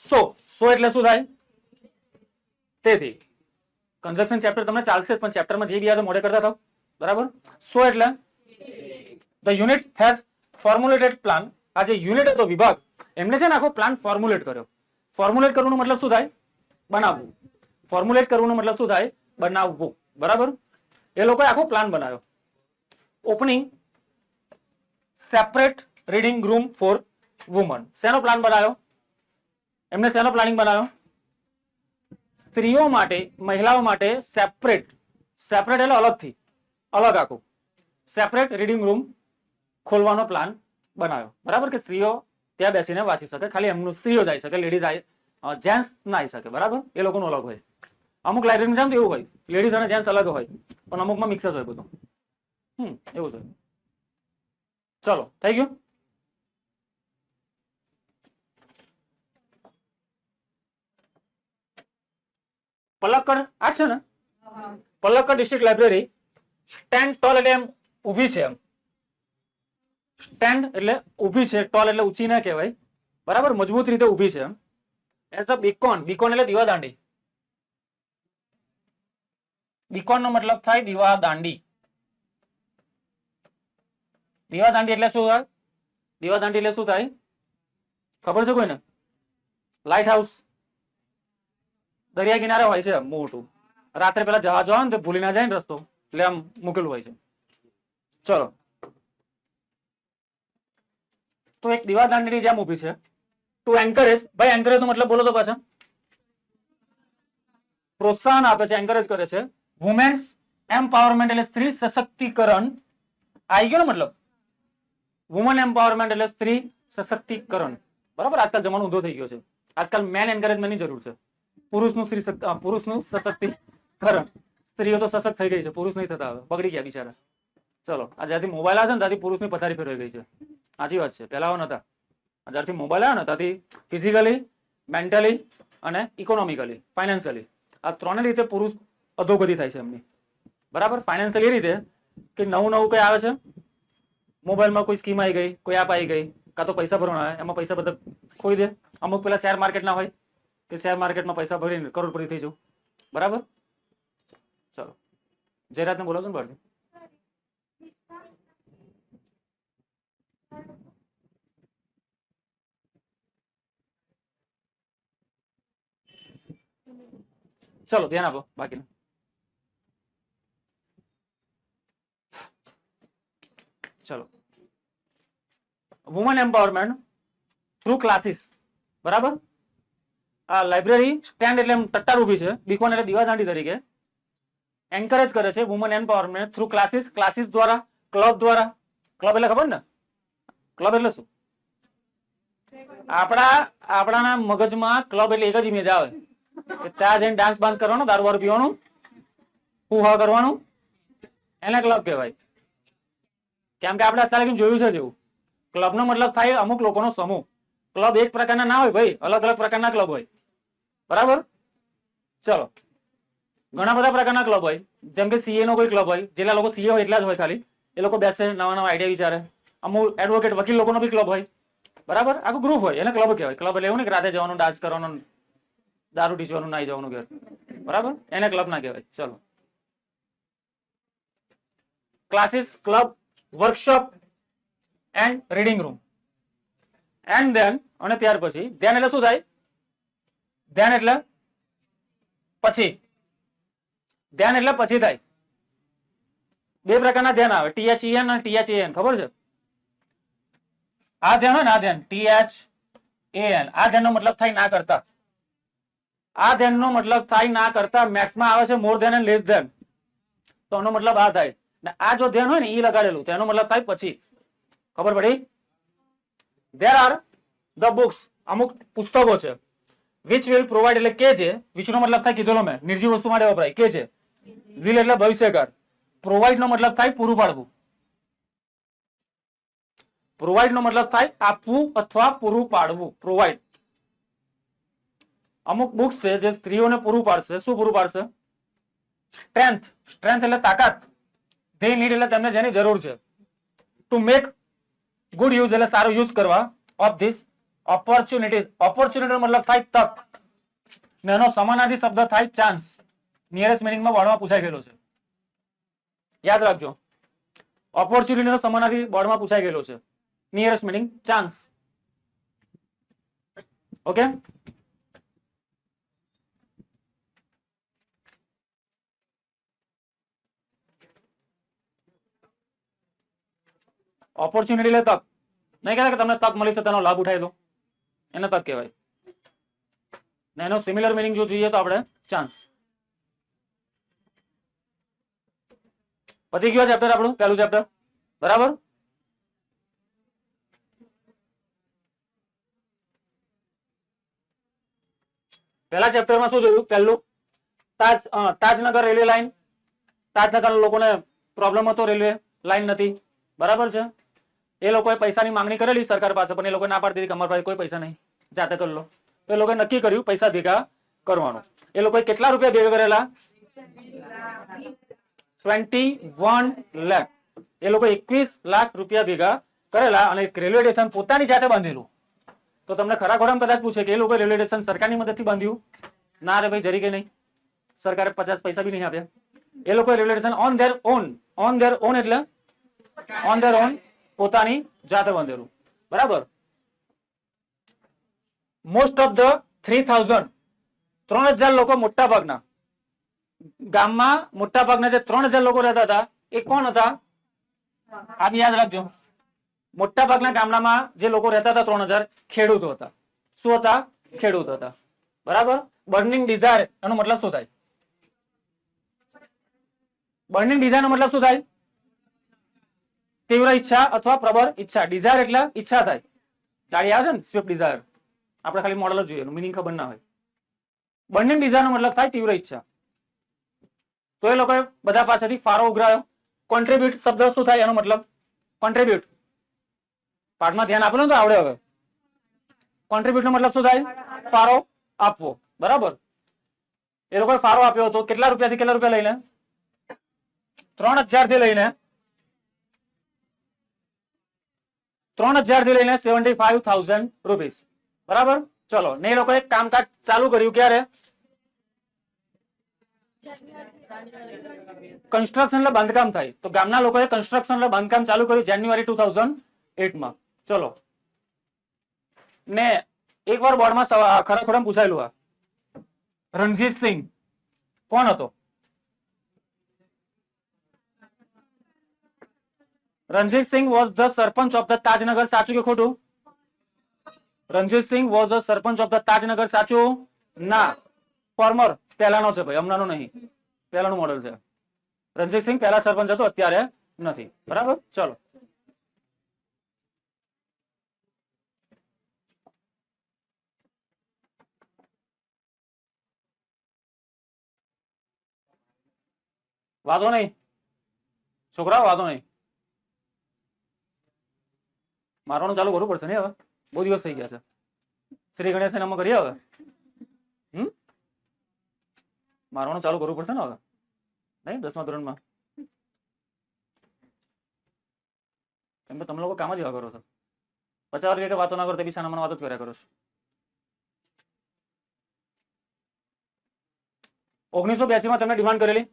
સો એટલે શું થાય, તેથી. કન્જક્શન ચેપ્ટર તમને ચાલશે પણ ચેપ્ટરમાં જે બી યાદ મોડે કરતા થાવ. બરાબર. સો એટલે the unit has formulated plan, આ જે યુનિટ હતો વિભાગ, એમને છે ને આખો પ્લાન ફોર્મ્યુલેટ કર્યો. ફોર્મ્યુલેટ કરવાનો મતલબ શું થાય, બનાવવું. ફોર્મ્યુલેટ કરવાનો મતલબ શું થાય, બનાવવું. બરાબર. એ લોકોએ આખો પ્લાન બનાવ્યો. Opening separate reading room for woman. શેનો પ્લાન બનાવ્યો, એમને શેનો પ્લાનિંગ બનાવ્યો, સ્ત્રીઓ માટે, મહિલાઓ માટે સેપરેટ, સેપરેટ એટલે અલગથી, અલગ આખું સેપરેટ રીડિંગ રૂમ ખોલવાનો પ્લાન બનાવ્યો. બરાબર, કે સ્ત્રીઓ ત્યાં બેસીને વાંચી શકે, ખાલી એમનું સ્ત્રીઓ જઈ શકે, લેડીઝ જેન્ટ્સ ના આવી શકે. બરાબર, એ લોકોનું અલગ હોય. અમુક લાઇબ્રેરીમાં જાવ તો એવું હોય, લેડીઝ અને જેન્ટ્સ અલગ હોય, પણ અમુકમાં મિક્સ જ હોય બધું. એવું છે. ચલો, થઈ ગયું. પલક્કડ આ છે ને, Palakkad district library stand tall એટલે એમ ઊભી છે, એમ સ્ટેન્ડ એટલે ઊભી છે, ટોલ એટલે ઊંચી ના કહેવાય. બરાબર, મજબૂત રીતે ઊભી છે એમ. એઝ અ બીકોન, બીકોન એટલે દીવાદાંડી. બીકોન નો મતલબ થાય દીવાદાંડી. દીવાદાંડી એટલે શું થાય, દીવાદાંડી એટલે શું થાય ખબર છે કોઈને, લાઇટ હાઉસ. દરિયા કિનારે હોય છે મોટું, રાત્રે પેલા જહાજ આવે ને તો ભૂલી ના જાય ને રસ્તો, એટલે આમ મૂકેલું હોય છે. ચલો, તો એક દીવાદાંડીની જેમ ઊભી છે. ટુ એન્કરેજ, ભાઈ એન્કરેજ નો મતલબ બોલો તો પાછા, પ્રોત્સાહન આપે છે, એન્કરેજ કરે છે. વુમેન્સ એમ્પાવરમેન્ટ એટલે સ્ત્રી સશક્તિકરણ. આવી ગયો ને મતલબ, વુમન એમ્પાવરમેન્ટ એટલે સ્ત્રી સશક્તિકરણ. બરાબર, આજકાલ જમાનો ઊંધો થઈ ગયો છે. આજકાલ મેન એન્કરેજમેન્ટની જરૂર છે, પુરુષનું સશક્તિકરણ. સ્ત્રીઓ તો સશક્ત થઈ ગઈ છે, પુરુષ નહીં થતા, હવે બગડી ગયા બિચારા. ચલો, આ જ્યાંથી મોબાઈલ આવે છે ને ત્યાંથી પુરુષની પથારી ફેરવાઈ ગઈ છે. સાચી વાત છે, પહેલા નતા. જ્યારથી મોબાઈલ આવ્યો ને ત્યાંથી ફિઝિકલી, મેન્ટલી અને ઇકોનોમિકલી, ફાઇનાન્શિયલી, આ ત્રણેય રીતે પુરુષ અધોગતિ થાય છે એમની. બરાબર, ફાઇનાન્શિયલી એ રીતે કે નવું નવું કઈ આવે છે, મોબાઈલમાં કોઈ સ્કીમ આવી ગઈ, કોઈ એપ આવી ગઈ, કાં તો પૈસા ભરવાના આવે, એમાં પૈસા બધા ખોઈ દે. અમુક પેલા શેર માર્કેટ ના હોય કે શેર માર્કેટમાં પૈસા ભરીને કરોડપતિ થઈ જવું. બરાબર. ચલો, જયરાજને બોલો છો ને બહારથી. ચલો ધ્યાન આપો બાકીનું. ચલો, વુમન એમ્પાવરમેન્ટ થ્રુ ક્લાસીસ. બરાબર, આ લાઇબ્રેરી સ્ટેન્ડ એટલે ટટ્ટાર ઊભી છે, બીકોન એટલે દીવાદાંડી તરીકે એન્કરેજ કરે છે woman empowerment through classes, classes દ્વારા, ક્લબ દ્વારા. ક્લબ એટલે ખબર ને, ક્લબ એટલે શું, આપણા મગજમાં ક્લબ એટલે એક જ ઇમેજ આવે કે ત્યાં જઈને ડાન્સ બાન્સ કરવાનો, દારૂ વારૂ પીવાનું, હું હા કરવાનું, એને ક્લબ કહેવાય. કેમ કે આપણે અત્યારે જોયું છે જેવું, ક્લબ નો મતલબ થાય અમુક લોકોનો સમૂહ. ક્લબ એક પ્રકારના ના હોય ભાઈ, અલગ અલગ પ્રકારના ક્લબ હોય. બરાબર. ચલો, ઘણા બધા પ્રકારના ક્લબ હોય, જેમ કે સીએ નો કોઈ ક્લબ હોય, જેટલા લોકો સીએ હોય એટલા જ હોય ખાલી, એ લોકો બેસે, નવા નવા આઈડિયા વિચારે. અમુક એડવોકેટ, વકીલ લોકોનો બી ક્લબ હોય. બરાબર, આખું ગ્રુપ હોય એને ક્લબ કહેવાય. ક્લબ એટલે એવું ને કે રાતે જવાનું, ડાન્સ કરવાનું, દારૂ ટીસવાનું, નાઈ જવાનું ઘર, બરાબર, એને ક્લબ ના કહેવાય. ચલો, classes, club, workshop and reading room. And then, અને ત્યાર પછી ધ્યાન એટલે શું થાય? ધ્યાન એટલે પછી, ધ્યાન એટલે પછી થાય. બે પ્રકારના ધ્યાન આવે, THEN અને THAN. ખબર છે? આ ધ્યાન હોય ને, આ ધ્યાન THAN, આ ધ્યાનનો મતલબ થાય ના કરતા. આ ધ્યાનનો મતલબ થાય ના કરતા. મેથ્સમાં આવે છે more than and less than, તો એનો મતલબ આ થાય. ને આ જો ધ્યાન હોય ને ઈ લગાડેલું, તેનો મતલબ થાય પછી. ખબર પડી? There are the books, અમુક પુસ્તકો છે, which will provide એટલે કે છે, which નો મતલબ થાય કીધેલો મેં, નિર્જીવ વસ્તુ માટે વપરાય. કે છે, will એટલે ભવિષ્યકાળ, પ્રોવાઈડ નો મતલબ થાય પૂરું પાડવું. પ્રોવાઈડ નો મતલબ થાય આપવું અથવા પૂરું પાડવું. પ્રોવાઈડ. અમુક બુક્સ છે જે સ્ત્રીઓને પૂરું પાડશે. શું પૂરું પાડશે? સ્ટ્રેન્થ. સ્ટ્રેન્થ એટલે તાકાત. they need એટલે તેમને જેની જરૂર છે. ટુ મેક ગુડ યુઝ એટલે સારો યુઝ કરવા. Of this opportunities. ઓપોર્ચ્યુનિટી મતલબ થાય તક, ને એનો સમાનાર્થી શબ્દ થાય ચાન્સ. નિયરેસ્ટ મિનિંગમાં બોર્ડમાં પૂછાઈ ગયેલો છે, યાદ રાખજો. ઓપોર્ચ્યુનિટી નો સમાનાર્થી બોર્ડમાં પૂછાઈ ગયેલો છે. Nearest meaning chance. Okay, opportunity એટલે તક. નહીં કહેતા કે તમને તક મળી છે તેનો લાભ ઉઠાવી લો, એને તક કહેવાય. ને એનો સિમિલર મિનિંગ જો જોઈએ તો આપણે ચાન્સ. પતી ગયો ચેપ્ટર આપણું, પહેલું ચેપ્ટર. બરાબર. પહેલા ચેપ્ટરમાં શું જોયું? પહેલું તાજનગર રેલવે લાઈન. તાજનગર લોકોને પ્રોબ્લેમ હતો, રેલવે લાઈન નથી. બરાબર છે. એ લોકોએ પૈસાની માંગણી કરેલી સરકાર પાસે, પણ એ લોકો ના પાડતી હતી કે અમારી પાસે કોઈ પૈસા નહીં, જાતે કરી લો. તો એ લોકોએ નક્કી કર્યું પૈસા ભેગા કરવાનું. એ લોકોએ કેટલા રૂપિયા ભેગા કરેલા? 21 લાખ. એ લોકો 21 લાખ રૂપિયા ભેગા કરેલા અને રેલવે સ્ટેશન પોતાની જાતે બાંધેલું. તો તમને ખરા ખોરામાં કદાચ પૂછે કે એ લોકો રેલવે સ્ટેશન સરકારની મદદથી બાંધ્યું? ના રે ભાઈ, જરી કે નહીં. સરકારે 50 પૈસા બી નહીં આપ્યા. એ લોકો railway station on there on. On there on એટલે ઓન ધેર ઓન, પોતાની જાતે બાંધેલું. બરાબર. મોસ્ટ ઓફ ધ 3000 લોકો, મોટા ભાગના ગામમાં મોટા ભાગના જે 3000 લોકો રહેતા હતા એ કોણ હતા? આ બી યાદ રાખજો. મોટા ભાગના ગામડામાં જે લોકો રહેતા હતા 3000, ખેડૂતો હતા. શું હતા? ખેડૂતો હતા. બરાબર. બર્નિંગ ડિઝાયર એનો મતલબ શું થાય? બર્નિંગ ડિઝાયર નો મતલબ શું થાય? તીવ્ર ઈચ્છા અથવા પ્રબળ ઈચ્છા. ડિઝાયર એટલે ઈચ્છા થાય. ગાડી આવે છે ને સ્વિફ્ટ ડિઝાયર, આપણે ખાલી મોડલ જ જોઈએ, મિનિંગ ખબર ના હોય. બર્નિંગ ડિઝાયર નો મતલબ થાય તીવ્ર ઈચ્છા. તો એ લોકોએ બધા પાસેથી ફાળો ઉઘરાયો. કોન્ટ્રીબ્યુટ શબ્દ શું થાય? એનો મતલબ કોન્ટ્રીબ્યુટ. પાઠમાં ધ્યાન આપેલું તો આવડે હવે. કોન્ટ્રીબ્યુટ નો મતલબ શું થાય? ફાળો આપવો. બરાબર. એ લોકોએ ફાળો આપ્યો હતો. કેટલા રૂપિયાથી કેટલા રૂપિયા લઈને? 3000 થી લઈને 75,000 રૂપીસ. બરાબર. ચલો, ને એ લોકોએ કામકાજ ચાલુ કર્યું ક્યારે? કન્સ્ટ્રક્શન એટલે બાંધકામ થાય. તો ગામના લોકોએ કન્સ્ટ્રક્શન એટલે બાંધકામ ચાલુ કર્યું જાન્યુઆરી 2008 માં. ચલો, ને એકવાર બોર્ડમાં ખરા ખોરામાં પૂછાયેલું. આ રણજીત સિંહ કોણ હતો? Ranjit Singh was the sarpanch of the Tajnagar. સાચું કે ખોટું? Ranjit Singh was the sarpanch of the Tajnagar. સાચું? ના, ફોર્મર. પહેલાનો છે ભાઈ, હમણાંનો નહીં. પહેલાનું મોડેલ છે. રણજીત સિંહ પહેલા સરપંચ હતો, અત્યારે નથી. બરાબર. ચલો, વાંધો નહીં છોકરાઓ, વાંધો નહીં. મારવાનું ચાલુ કરવું પડશે ને હવે, બહુ દિવસ થઈ ગયા છે. શ્રી ગણેશ નમઃ કરીએ હવે. મારવાનું ચાલુ કરવું પડશે ને હવે, નહીં? 10મા ધોરણમાં. કેમ કે તમે લોકો કામ જ એવા કરો છો. 50 વર્ષ કે વાતો ના કરો તે બી સાના મને વાતો જ કર્યા કરો છો. 1982 માં તમને ડિમાન્ડ કરેલી,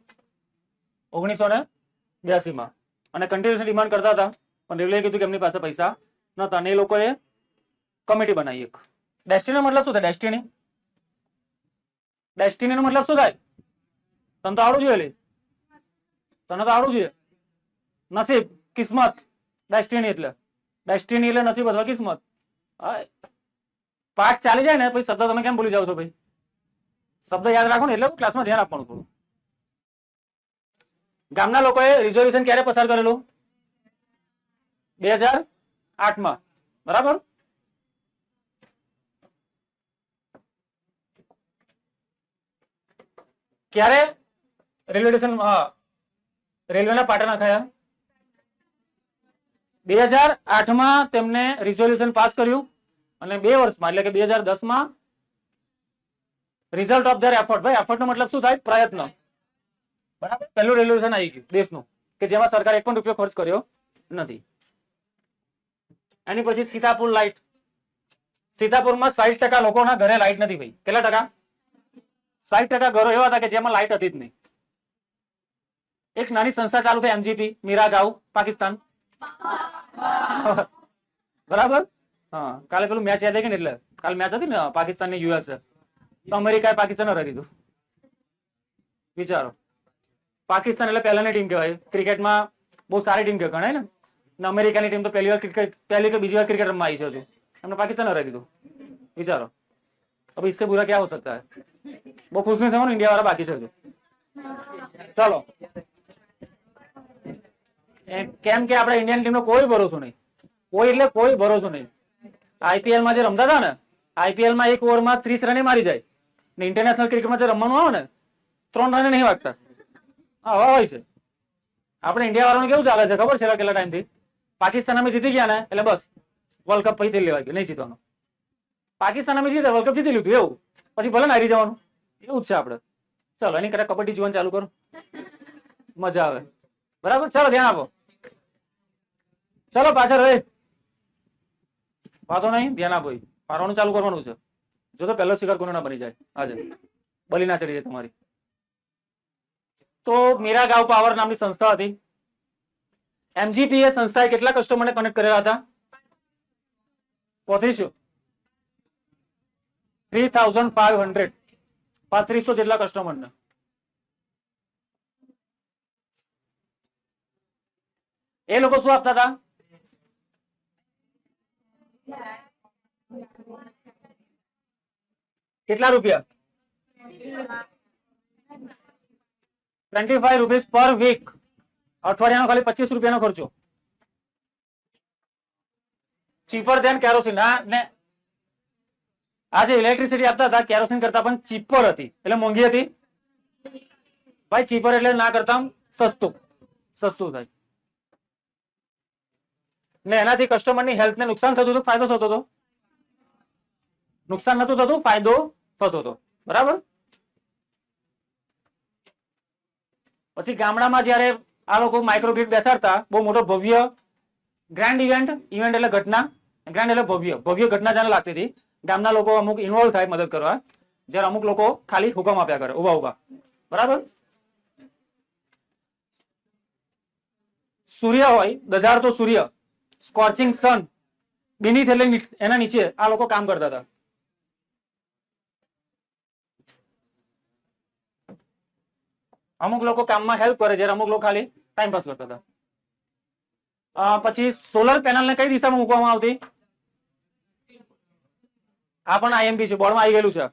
1982 માં, અને કન્ટિન્યુઅસલી ડિમાન્ડ કરતા હતા, પણ રેલવે કીધું કે એમની પાસે પૈસા નતા, અને એ લોકોએ કમિટી બનાવી એક. ડેસ્ટિની મતલબ શું થાય? ડેસ્ટિની, ડેસ્ટિની નો મતલબ શું થાય? તને તો આવડવું જોઈએ, તને તો આવડવું જોઈએ. નસીબ, કિસ્મત. ડેસ્ટિની એટલે નસીબ અથવા કિસ્મત. પાઠ ચાલી જાય ને પછી શબ્દ તમે કેમ ભૂલી જાવ છો ભાઈ? શબ્દ યાદ રાખો ને એટલે ક્લાસમાં ધ્યાન આપવાનું થોડું. ગામના લોકોએ રિઝોલ્યુશન ક્યારે પસાર કરેલું? 2008 માં, બરાબર. ક્યારે રેલવે સ્ટેશન રેલવેના પાટા નખાયા? 2008 માં તેમને રિઝોલ્યુશન પાસ કર્યું, અને 2 વર્ષમાં એટલે કે 2010 માં રિઝલ્ટ ઓફ ધેર એફર્ટ. ભાઈ એફર્ટ નો મતલબ શું થાય? પ્રયત્ન. બરાબર. પહેલું રેવોલ્યુશન આવી ગયું દેશનું કે જેમાં સરકારે 1 પણ રૂપિયો ખર્ચ કર્યો નથી. એની પછી સીતાપુર લાઇટ. સીતાપુરમાં 60% લોકોના ઘરે લાઇટ નથી ભાઈ. કેટલા ટકા? 60% ઘરો એવા હતા કે જેમાં લાઇટ હતી જ નહીં. એક નાની સંસ્થા ચાલુ થઈ એમજીપી, મીરા ગાંવ, પાકિસ્તાન. બરાબર. હા, કાલે પેલું મેચ યાદ આવી ને, એટલે કાલે મેચ હતી ને પાકિસ્તાન ની યુએસ, તો અમેરિકાએ પાકિસ્તાન હરાવી દીધું. વિચારો, પાકિસ્તાન એટલે પહેલાની ટીમ કહેવાય ક્રિકેટમાં, બહુ સારી ટીમ ગણાય ને. અમેરિકાની ટીમ તો પહેલી કે બીજી વાર ક્રિકેટ રમવા આવી છે હજુ, એમને પાકિસ્તાન હરાવી દીધું. વિચારો, अब इससे बुरा क्या हो सकता है? बहुत खुश नहीं थे इंडिया वाला बाकी છે. ચલો, કેમ કે આપણે ઇન્ડિયન ટીમ નો કોઈ ભરોસો નહીં, કોઈ એટલે કોઈ ભરોસો નહીં. આઈપીએલ માં જે રમતા હતા ને, આઈપીએલ માં 1 ઓવરમાં 30 રન મારી જાય ને, ઇન્ટરનેશનલ ક્રિકેટમાં જે રમવાનું આવે ને 3 રન નહીં વાગતા. હા, હોય છે. આપણે ઇન્ડિયા વાળાનું કેવું ચાલે છે ખબર છે? કેટલા ટાઈમ થી પાકિસ્તાન અમે જીતી ગયા ને એટલે બસ વર્લ્ડ કપ પછી લેવા ગયો, નહીં જીતવાનો. પાકિસ્તાન અમે જીતે વર્લ્ડ કપ જીતી લીધું એવું, પછી ભલે ને હારી જવાનું, એવું જ છે આપણે. ચલો, એની કરતા કબડ્ડી જોવાનું ચાલુ કરો, મજા આવે. બરાબર, ચલો ધ્યાન આપો. ચલો પાછળ રહે વાતો નહીં, ધ્યાન આપો. મારવાનું ચાલુ કરવાનું છે. જોશો પહેલો શિકાર કોનો ના બની જાય, આજે બલી ના ચડી જાય તમારી. તો મીરા ગાંવ પાવર નામની સંસ્થા હતી. એમજીપી એ સંસ્થાએ કેટલા કસ્ટમરને કનેક્ટ કરેલા હતા? 3500 જેટલા કસ્ટમરને. એ લોકો શું આપતા હતા? કેટલા રૂપિયા? 25 રૂપીસ પર વીક. અઠવાડિયાનો ખાલી 25 રૂપિયાનો ખર્ચો. ચીપર દેન કેરોસીન. ને આ જે ઇલેક્ટ્રિસિટી આપતા હતા કેરોસીન કરતા પણ ચીપર હતી, એટલે મોંઘી હતી. ભાઈ ચીપર એટલે ના કરતા સસ્તું, સસ્તું થાય. ને એનાથી કસ્ટમરની હેલ્થને નુકસાન થતું હતું, ફાયદો થતો હતો? નુકસાન નતું થતું, ફાયદો થતો હતો. બરાબર. પછી ગામડામાં જયારે આ લોકો માઇક્રોગ્રીડ બેસાડતા, બહુ મોટો ભવ્ય ગ્રાન્ડ ઇવેન્ટ એટલે ઘટના, ગ્રાન્ડ એટલે ભવ્ય ઘટના જાણે લાગતી હતી. ગામના લોકો અમુક ઇન્વોલ્વ થાય મદદ કરવા, જ્યારે અમુક લોકો ખાલી હુકમ આપ્યા કરે ઉભા. બરાબર. સૂર્ય હોય, દઝાડતો સૂર્ય, સ્કોર્ચિંગ સન, બીનીથ એટલે એના નીચે આ લોકો કામ કરતા હતા. અમુક લોકો કામમાં હેલ્પ કરે, જ્યારે અમુક લોકો ખાલી ટાઈમ પાસ કરતા હતા. પછી સોલર પેનલ ને કઈ દિશામાં મૂકવામાં આવતી? આ પણ આઈએમપી છે, બોર્ડમાં આવી ગયેલું છે.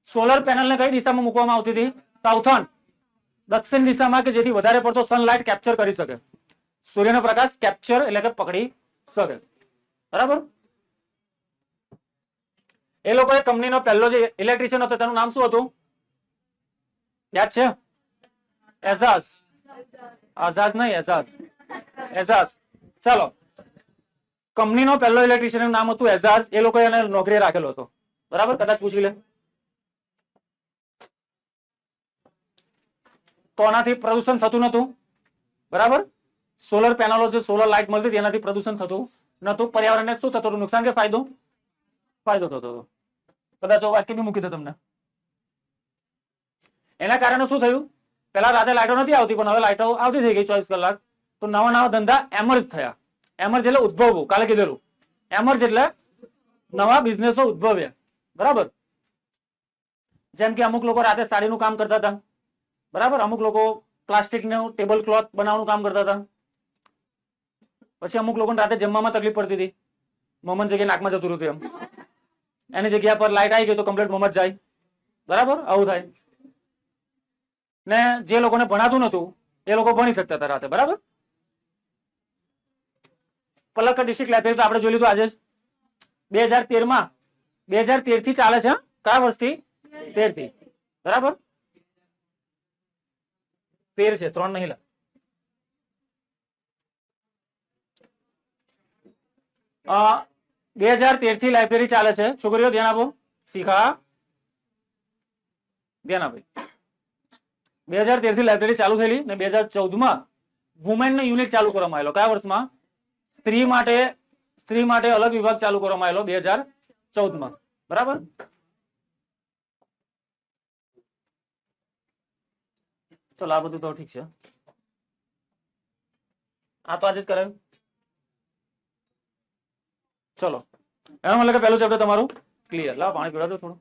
સોલર પેનલ ને કઈ દિશામાં મૂકવામાં આવતી હતી? સાઉથર્ન, દક્ષિણ દિશામાં, કે જેથી વધારે પડતો સનલાઇટ કેપ્ચર કરી શકે, સૂર્યનો પ્રકાશ કેપ્ચર એટલે કે પકડી શકે. બરાબર. એ લોકોએ કંપનીનો પહેલો જે ઇલેક્ટ્રિશિયન હતો તેનું નામ શું હતું? યાદ છે? એઝાઝ. આઝાદ નહીં, એઝાઝ. એઝાઝ. ચલો, કંપનીનો પહેલો ઇલેક્ટ્રિશિયન નામ હતું એઝાઝ. એ લોકોએ એને નોકરી રાખેલો હતો. બરાબર, કદાચ પૂછી લે. તો આનાથી પ્રદૂષણ થતું નતું. બરાબર. સોલર પેનલો, જે સોલર લાઇટ મળતી હતી એનાથી પ્રદૂષણ થતું નતું, પર્યાવરણને શું થતું હતું? નુકસાન કે ફાયદો? ફાયદો થતો હતો. કદાચ વાક્ય બી મૂકી દો તમને. એના કારણે શું થયું? પેલા રાતે લાઈટો નથી આવતી, પણ હવે લાઈટો આવતી થઈ ગઈ 24 કલાક. તો નવા નવા ધંધા એમર્જ થયા. એમર્જ એટલે ઉદ્ભવવું, કાલે કીધેલું. એમર્જ એટલે નવા બિઝનેસો ઉદ્ભવ્યા. બરાબર? જેમ કે અમુક લોકો રાતે સાડીનું કામ કરતા હતા. બરાબર? અમુક લોકો પ્લાસ્ટિકનું ટેબલ ક્લોથ બનાવવાનું કામ કરતા હતા. પછી અમુક લોકોને રાતે જમવામાં તકલીફ પડતી હતી. મોમન જગ્યાએ નાકમાં જતું રહ્યું એમ. એની જગ્યા પર લાઈટ આવી ગઈ તો કમ્પ્લીટ મોમત જાય. બરાબર? આવું થાય. ને જે લોકોને ભણાતું નતું એ લોકો ભણી શકતા હતા રાતે. બરાબર? પલક્કડ ડિસ્ટ્રિક્ટ લાઇબ્રેરી તો આપણે જોઈ લીધું આજે જ. 2013 માં 2013 થી ચાલે છે. કયા વર્ષથી? 13 થી. બરાબર? 13 છે, 3 નહીં. 2013 થી લાઇબ્રેરી ચાલે છે. છોકરીઓ ધ્યાન આપો. શીખા ધ્યાન આપો. 2013 થી લાઇબ્રેરી ચાલુ થયેલી ને 2014 માં વુમેન નો યુનિટ ચાલુ કરવામાં આવેલો. કયા વર્ષમાં? સ્ત્રી માટે અલગ વિભાગ ચાલુ કરવામાં આવેલો 2014 માં. બરાબર? ચલો આ બધું તો ઠીક છે. આ તો આજે જ કરાયું. ચલો એનો મતલબ કે પહેલું ચેપ્ટર તમારું ક્લિયર. લાવો પાણી પીવડાવજો થોડું.